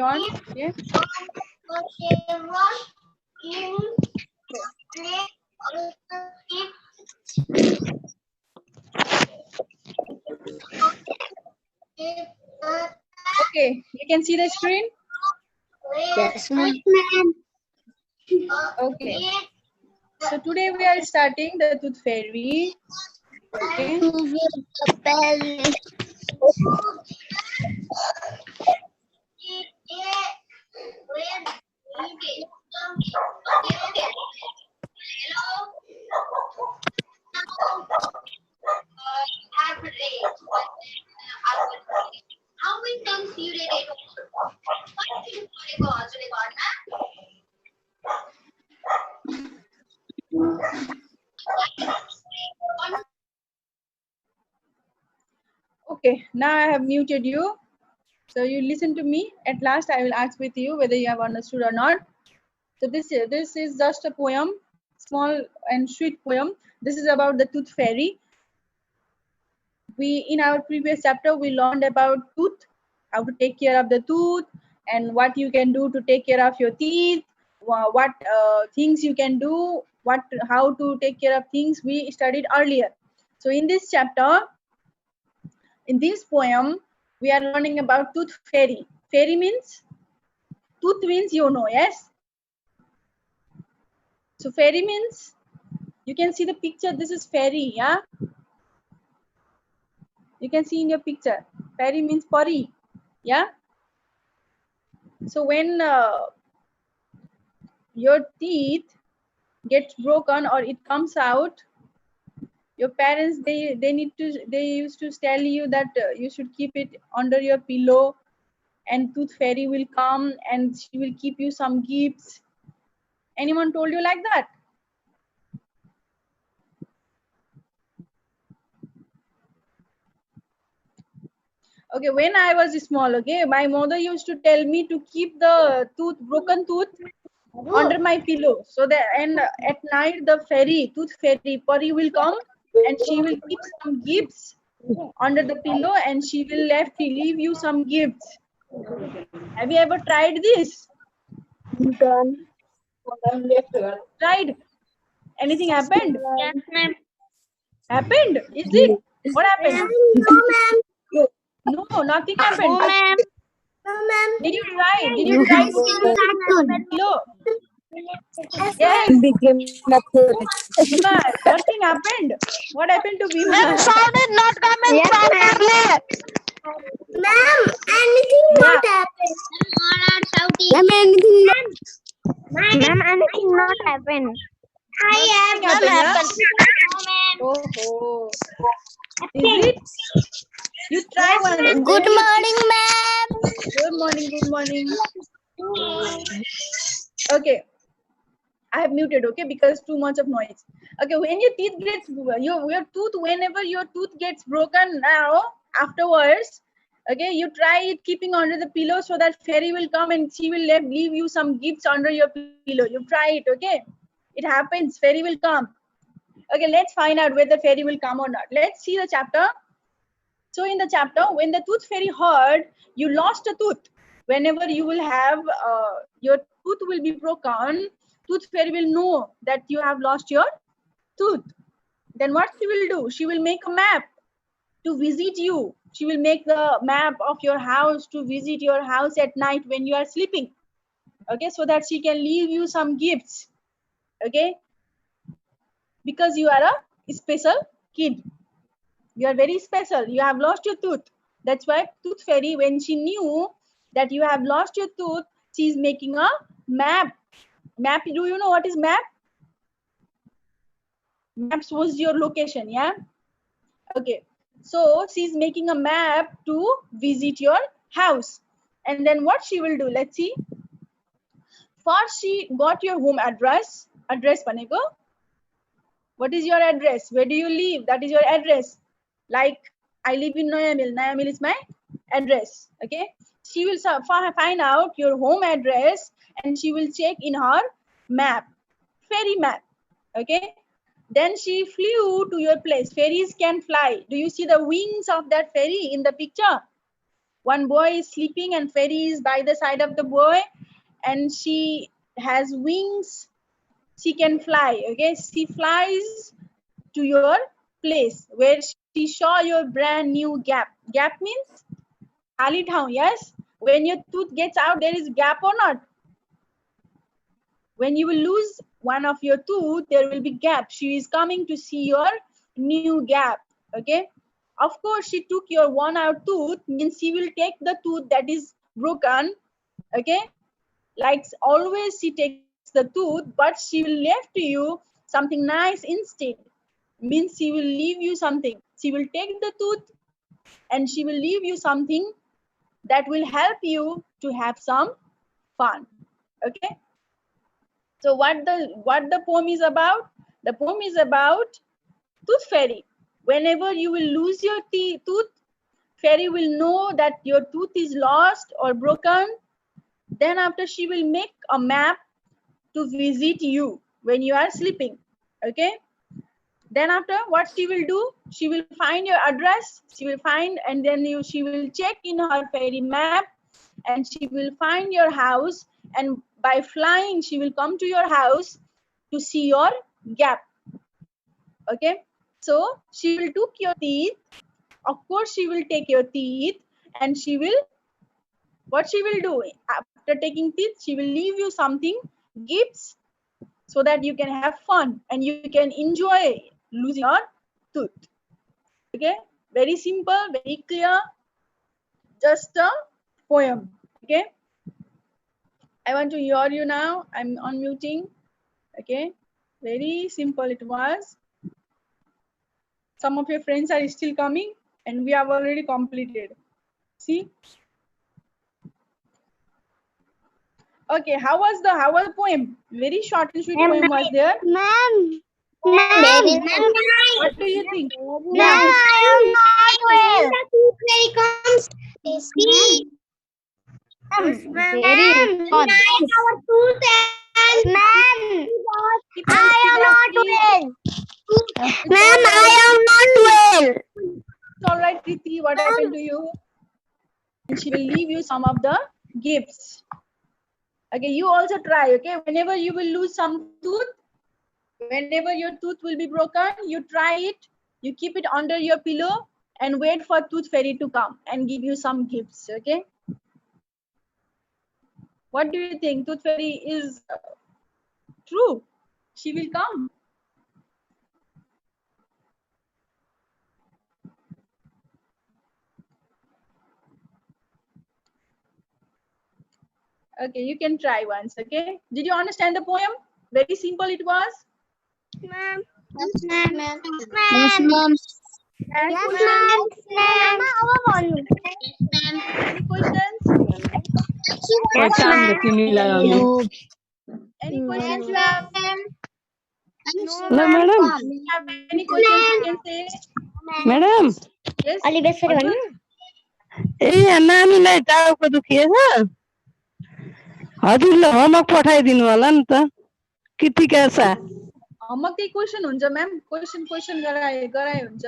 on. Okay. Okay, you can see the screen. Yes, ma'am. Okay. So today we are starting the Tooth Fairy. Okay. Okay. Now I have muted you. So you listen to me. At last, I will ask with you whether you have understood or not. So this is just a poem, small and sweet poem. This is about the Tooth Fairy. We in our previous chapter we learned about tooth, how to take care of the tooth, and what you can do to take care of your teeth. What things you can do, how to take care of things we studied earlier. So in this chapter, in this poem, we are learning about Tooth Fairy. Fairy means tooth means yes. So fairy means, you can see the picture. This is fairy, yeah. You can see in your picture. Fairy means pari, yeah. So when your teeth gets broken or it comes out, your parents they used to tell you that you should keep it under your pillow, and Tooth Fairy will come and she will keep you some gifts. Anyone told you like that? Okay, when I was small, okay, my mother used to tell me to keep the broken tooth under my pillow. So that, and at night the Tooth Fairy, Pari will come and she will keep some gifts under the pillow and she will leave you some gifts. Have you ever tried this? Tried? Anything happened? Yes, ma'am. Happened? Is it? What happened? No, nothing happened. No, ma'am. Did you try? Did you try to keep the pillow? Yes. Bhima, nothing happened. What happened to Bhima? Sound is not coming properly. Ma'am, anything not happened. All are shouting. Ma'am, anything Ma'am, anything not happen. I Nothing have happened, yeah? Oh, is it? You try once. Good morning, ma'am. Good morning, good morning. Okay, I have muted, okay, because too much of noise. Okay, when your teeth gets, your tooth, whenever your tooth gets broken now, afterwards, okay, you try it keeping under the pillow so that fairy will come and she will leave you some gifts under your pillow. You try it, okay? It happens, fairy will come. Okay, let's find out whether fairy will come or not. Let's see the chapter. So in the chapter, when the Tooth Fairy heard you lost a tooth, whenever you will have your tooth will be broken, Tooth Fairy will know that you have lost your tooth. Then what she will do? She will make a map to visit you. She will make the map of your house to visit your house at night when you are sleeping. Okay, so that she can leave you some gifts. Okay, because you are a special kid. You are very special. You have lost your tooth. That's why Tooth Fairy, when she knew that you have lost your tooth, she is making a map. Map, do you know what is map? Map shows your location, yeah? Okay. So she's making a map to visit your house. And then what she will do, let's see. First, she got your home address. Address, Paneko. What is your address? Where do you live? That is your address. Like, I live in Noyamil. Noyamil is my address. Okay. She will find out your home address and she will check in her map, fairy map. Okay. Then she flew to your place. Fairies can fly. Do you see the wings of that fairy in the picture? One boy is sleeping and fairy is by the side of the boy, and she has wings. She can fly. Okay, she flies to your place where she saw your brand new gap. Gap means khali ठाउँ. Yes, when your tooth gets out, there is gap or not? When you will lose one of your tooth, there will be gap. She is coming to see your new gap. Okay, of course she took your worn out tooth, means she will take the tooth that is broken. Okay, like always she takes the tooth, but she will left to you something nice instead. Means she will leave you something. She will take the tooth and she will leave you something that will help you to have some fun. Okay, so what the poem is about? The poem is about tooth fairy. Whenever you will lose your tooth, fairy will know that your tooth is lost or broken. Then after she will make a map to visit you when you are sleeping. Okay, then after what she will do, she will find your address, she will find, and then she will check in her fairy map, and she will find your house, and by flying she will come to your house to see your gap. Okay, so she will took your teeth. Of course she will take your teeth, and she will, what she will do after taking teeth, she will leave you something, gifts, so that you can have fun and you can enjoy losing your tooth. Okay, very simple, very clear, just a poem. Okay, I want to hear you now. I'm unmuting. Okay, very simple it was. Some of your friends are still coming and we have already completed. See? Okay, how was the poem? Very short and sweet poem was there. Ma'am. What do you think? Ma'am, I am not well. Very fun. Ma'am, I am not well. Ma'am, I am not well. It's all right, Preeti. What happened to you? And she will leave you some of the gifts. Okay, you also try. Okay, whenever you will lose some tooth, whenever your tooth will be broken, you try it. You keep it under your pillow and wait for tooth fairy to come and give you some gifts. Okay. What do you think? Tooth fairy is true. She will come. Okay, you can try once. Okay. Did you understand the poem? Very simple it was. Ma'am. Yes, ma'am. Yes, ma'am. And Yes, questions? ma'am. Any questions? Yes, ma'am. Any questions you Yes, have? No, Hello, madam. You have any questions you can say? Madam, Yes. अलि बेसरी भन्नु नानीलाई टाउको दुखिएछ हजुरले homework पठाइदिनु होला नि त कृतिका सा होमवर्क क्वेशन हुन्छ म्याम क्वेशन गराए हुन्छ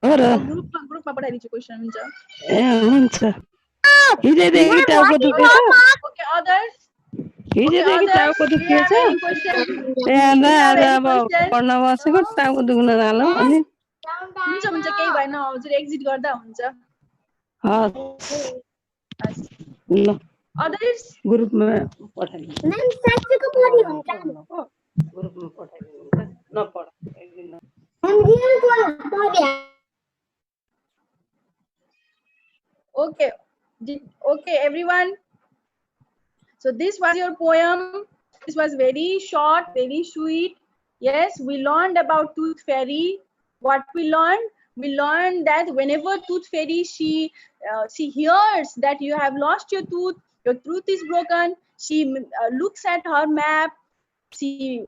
हो र ग्रुपमा पठाइदिन्छु क्वेशन हुन्छ ए हुन्छ हिजोदेखि टाउको दुखेछ ओके अदर्स हिजोदेखि टाउको दुखिएछ त्यहाँ आज अब पढ्न बसेको टाउको दुख्न थाल्यो अनि हुन्छ केही भएन हजुर एक्जिट गर्दा हुन्छ ल अदर्स ग्रुपमा पठाइदिनु मैम साँच्चैको पढ्ने हुन्छ ग्रुपमा पठाइदिनु नपढ एकदिन ma'am रियलको पढ्या okay everyone, so this was your poem. This was very short, very sweet. Yes, we learned about tooth fairy. What we learned that whenever tooth fairy she hears that you have lost your tooth is broken, she looks at her map, she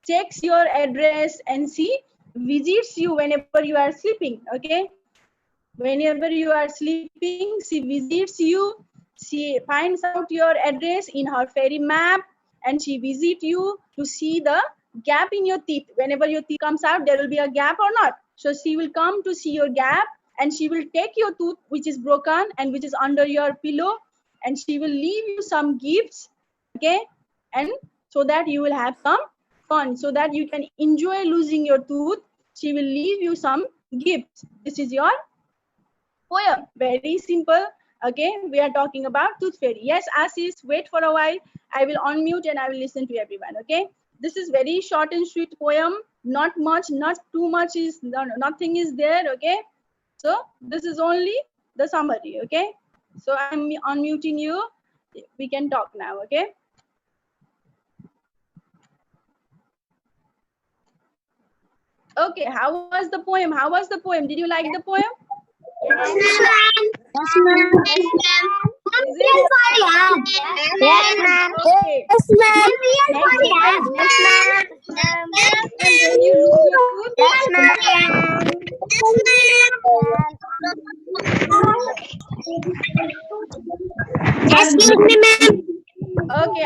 checks your address, and she visits you whenever you are sleeping. Okay, whenever you are sleeping, she visits you. She finds out your address in her fairy map, and she visits you to see the gap in your teeth. Whenever your teeth comes out, there will be a gap or not. So she will come to see your gap, and she will take your tooth which is broken and which is under your pillow, and she will leave you some gifts, okay, and so that you will have some fun, so that you can enjoy losing your tooth. She will leave you some gifts. This is your poem. Very simple. Okay, we are talking about Tooth Fairy. Yes, Ashish, wait for a while. I will unmute and I will listen to everyone. Okay, this is very short and sweet poem. Not much, not too much is, nothing is there. Okay, so this is only the summary. Okay, so I'm unmuting you. We can talk now. Okay. Okay, how was the poem? How was the poem? Did you like the poem? Yes, ma'am. Yes, ma'am. Yes, ma'am. Is it? Yes, ma'am. Okay. Yes, ma'am. Yes, ma'am. And when you lose your tooth, Yes, ma'am. Excuse me, ma'am. okay,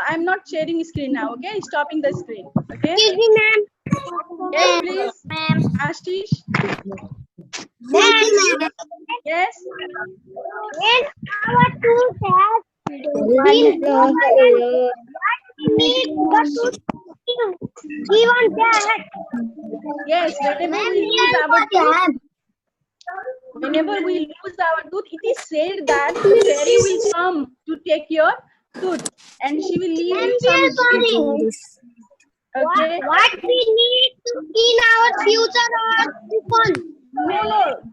I'm not sharing screen now. Okay, stopping the screen. Okay. Excuse me, ma'am. Yes, please. Ma'am. Ashish. Ma'am. Yes. When our tooth has been broken, we need the tooth given that. Yes. Whenever we lose our tooth, it is said that the fairy will come to take your tooth, and she will leave you some gifts. Okay. What we need in our future or fun. No,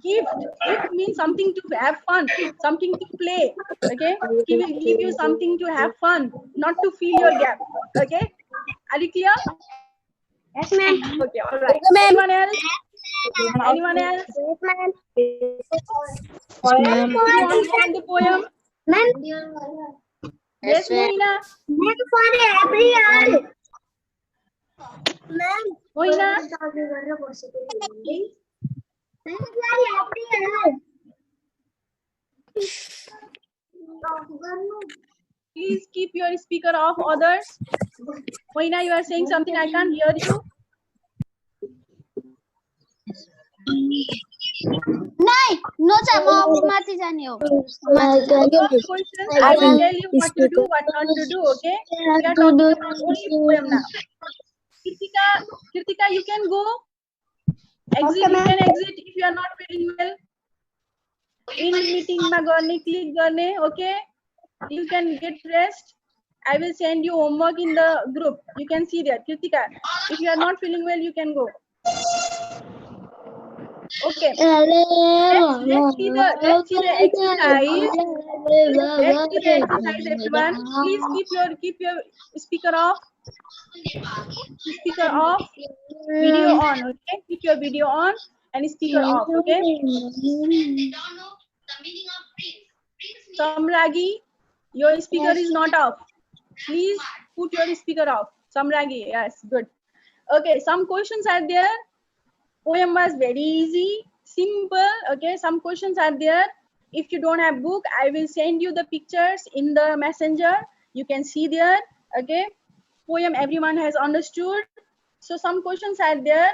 gift. Gift means something to have fun, something to play. Okay. He will give you something to have fun, not to fill your gap. Okay. Are you clear? Yes, ma'am. Okay. All right. Anyone else? Anyone else? Yes, ma'am. Do you understand the poem? Ma'am. Yes, Moina. Ma'am, for everyone. Ma'am. Moina. Please keep your speaker off, others. Moina, you are saying something. I can't hear you. No, sir. Mati jani ho. Questions. I will tell you what to do, what not to do. Okay. We are talking about only poem now. Kritika, you can go. Exit. You can exit if you are not feeling well. In meeting ma garne, click garne. Okay. You can get rest. I will send you homework in the group. You can see that. Kritika, if you are not feeling well, you can go. Okay. Let's see the exercise. Let's see the exercise, everyone. Please keep your speaker off. Speaker off. Video on. Okay. Keep your video on and speaker off. Okay. Samragi, your speaker is not off. Please put your speaker off. Samragi, yes, good. Okay, some questions are there. Poem was very easy, simple. Okay, some questions are there. If you don't have book, I will send you the pictures in the messenger. You can see there. Okay, poem everyone has understood. So some questions are there.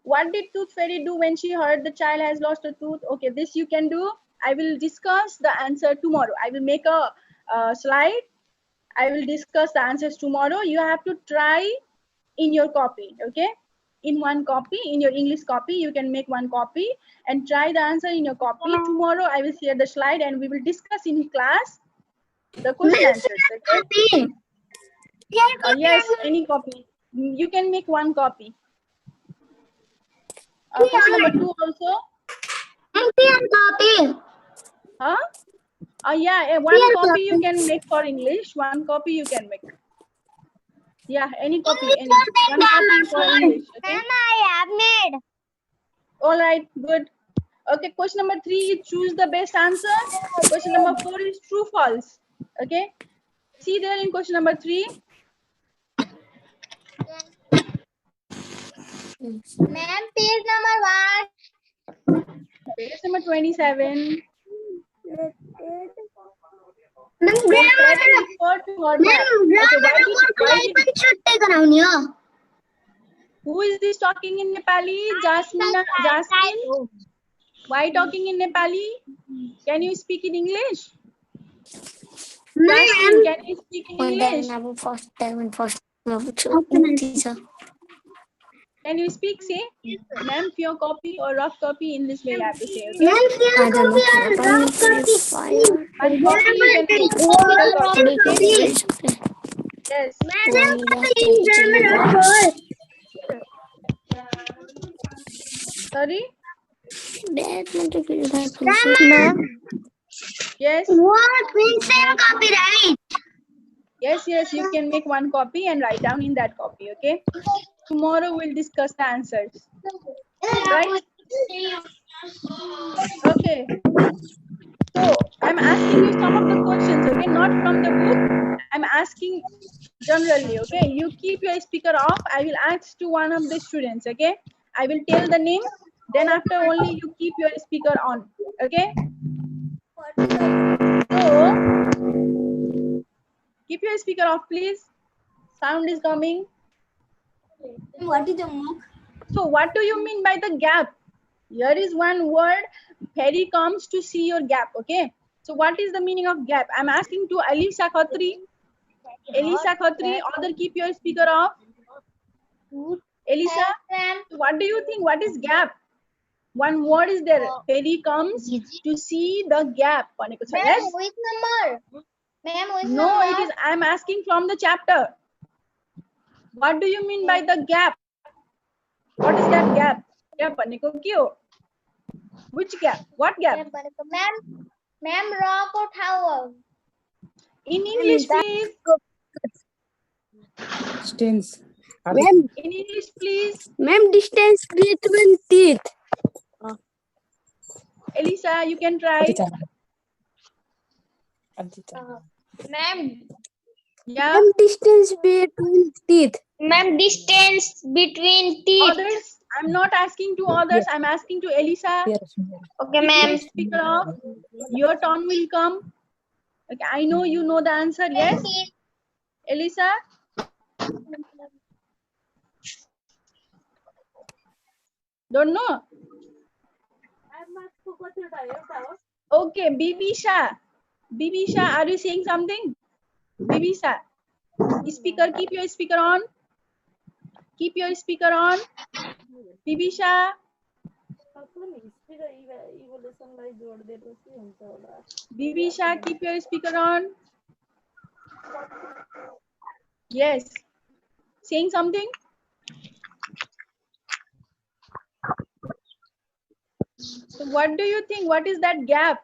What did Tooth Fairy do when she heard the child has lost a tooth? Okay, this you can do. I will discuss the answer tomorrow. I will make a slide. I will discuss the answers tomorrow. You have to try in your copy. Okay, in one copy, in your English copy, you can make one copy and try the answer in your copy. Tomorrow I will share the slide and we will discuss in class the question answers. Okay? Yes, any copy. You can make one copy. Question number 2 also. Huh? Yeah, one copy you can make for English. One copy you can make. Yeah, any copy. One copy for English. Okay? I have made. All right, good. Okay, question number 3 is choose the best answer. Question number 4 is true, false. Okay. See there in question number 3. Ma'am, page number 1. Page number 27. Who is this talking in Nepali? Jasmine. Jasmine. Why talking in Nepali? Can you speak in English? Jasmine, can you speak in English? Can you speak? Say, ma'am, for your copy or rough copy in this way you have to say, okay? Ma'am, your copy and rough copy. One copy you can make physical copy, okay? Yes. Madam, in grammar first. Sorry? Ma'am. Yes. What means same copy, right? Yes, you can make one copy and write down in that copy, okay? Tomorrow we'll discuss the answers. Right? Okay. So I'm asking you some of the questions, okay? Not from the book. I'm asking generally, okay? You keep your speaker off. I will ask to one of the students, okay? I will tell the name. Then after only you keep your speaker on, okay? So keep your speaker off, please. Sound is coming. What is the mock? So what do you mean by the gap? Here is one word. Harry comes to see your gap, okay? So what is the meaning of gap? I'm asking to Elisa Khatri. Elisa Khatri, other keep your speaker off. Elisa, so what do you think? What is gap? One word is there. Harry comes to see the gap. Yes? Which number? Ma'am, which No, number? it is. I'm asking from the chapter. What do you mean by the gap? What is that gap? Gap which gap? What gap? Ma'am, rock or tower? In English, please. Distance. Ma'am, In English, please. ma'am, distance between teeth. Elisa, you can try. Ma'am, Yeah. Ma'am, distance between teeth. ma'am, distance between teeth. Others, I'm not asking to others. I'm asking to Elisa. Okay, Keep ma'am. your speaker off. Your turn will come. Okay, I know you know the answer. Yes, Elisa. Don't know. Okay, Bibisha. Bibisha, are you saying something? Bibisha, speaker. Keep your speaker on. Keep your speaker on. Bibisha. Bibisha, keep your speaker on. Yes. Saying something? So what do you think? What is that gap?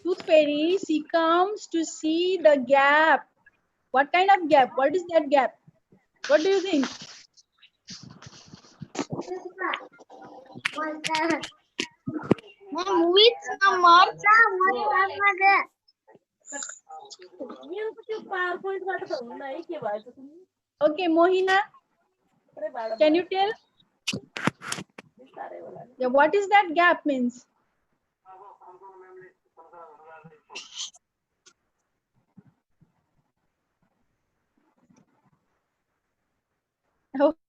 Tooth fairy, she comes to see the gap. What kind of gap? What is that gap? What do you think? Ma'am, which number? Okay, Mohina, can you tell? Yeah, what is that gap means?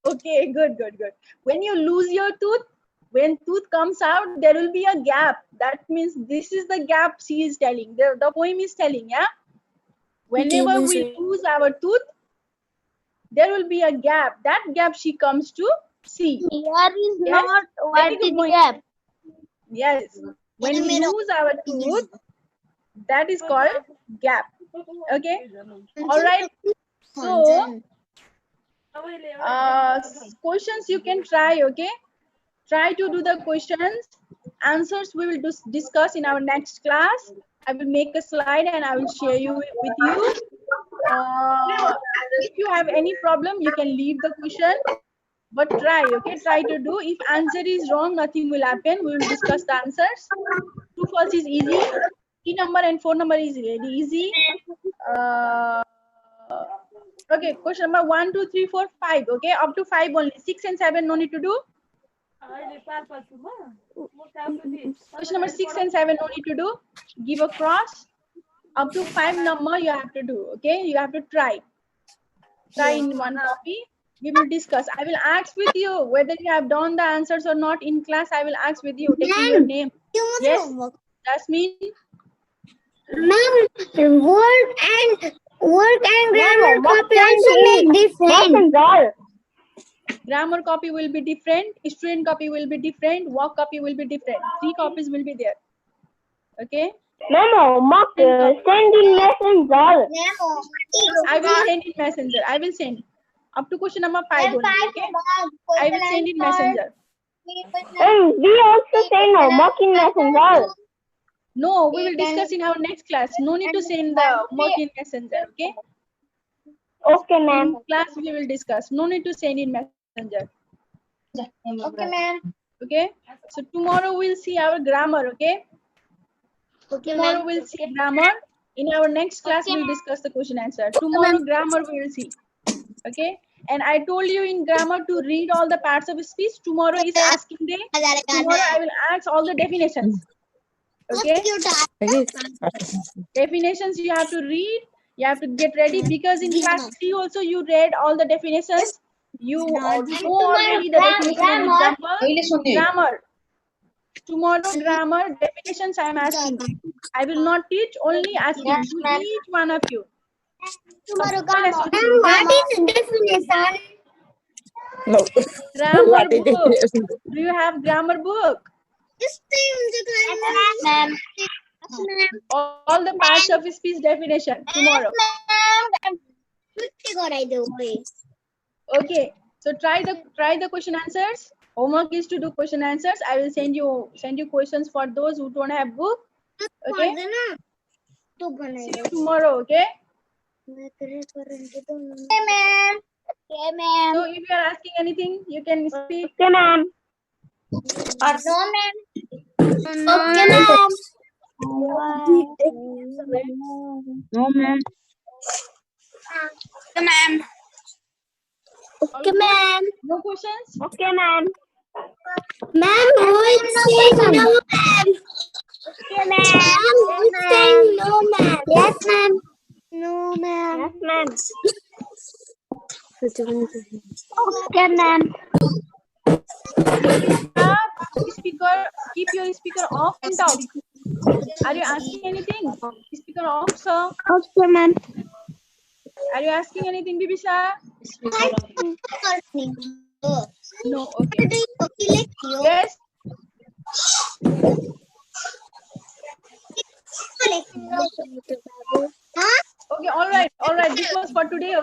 Okay, good. When you lose your tooth, when tooth comes out, there will be a gap. That means this is the gap she is telling. The poem is telling, yeah? Whenever we lose our tooth, there will be a gap. That gap she comes to see. Here is Yes? not Very what good, is Mohini. gap. Yes. When we lose our tooth, that is called gap. Okay? All right. So, questions you can try, okay? Try to do the questions. Answers we will discuss in our next class. I will make a slide and I will share you with you. If you have any problem, you can leave the question, but try, okay? Try to do. If answer is wrong, nothing will happen. We will discuss the answers. True, false is easy. 3 number and 4 number is very easy. Okay, question number 1, 2, 3, 4, 5. Okay, up to 5 only. 6 and 7 no need to do. Question number 6 and 7 no need to do. Give a cross. Up to 5 number you have to do. Okay, you have to try. Try in one copy. We will discuss. I will ask with you whether you have done the answers or not in class. I will ask with you, taking your name. Yes, Jasmine. Ma'am, work and grammar copy also make different. Grammar copy will be different. Student copy will be different. Work copy will be different. 3 copies will be there. Okay. Ma'am, send in messenger. I will send in messenger. I will send up to question number 5 only. Okay. I will send in messenger. We also send homework in messenger. No, we will discuss in our next class. No need to send the work in messenger. Okay. Okay, In ma'am. class we will discuss. No need to send in messenger. Okay, ma'am. Okay. So tomorrow we'll see our grammar. Okay. Okay, Tomorrow ma'am. we'll see grammar. In our next class we'll discuss the question answer. Tomorrow grammar we will see. Okay. And I told you in grammar to read all the parts of speech. Tomorrow is asking day. Tomorrow I will ask all the definitions. Okay. Definitions you have to read. You have to get ready because in class 3 also you read all the definitions. You know already the definition and example. Grammar. Tomorrow grammar definitions I am asking. I will not teach, only asking to each one of you. Tomorrow, what is the definition? Grammar book. Do you have grammar book? Ma'am. All the parts of speech definition tomorrow. Okay. So try the question answers. Homework is to do question answers. I will send you questions for those who don't have book. Okay. See you tomorrow. Okay. Okay, ma'am. Okay, ma'am. So if you are asking anything, you can speak. Okay, ma'am. No, ma'am. Okay, ma'am. No, ma'am. Okay, ma'am. Okay, ma'am. No questions? Okay, ma'am. Ma'am, who is saying no, ma'am? Okay, ma'am. Who is saying no, ma'am? Yes, ma'am. No, ma'am. Yes, ma'am. Okay, ma'am. Keep your speaker off and talk. Are you asking anything? Speaker off, sir. Okay, ma'am. Are you asking anything, Bibisha? No, okay. Yes. Okay, all right. This was for today.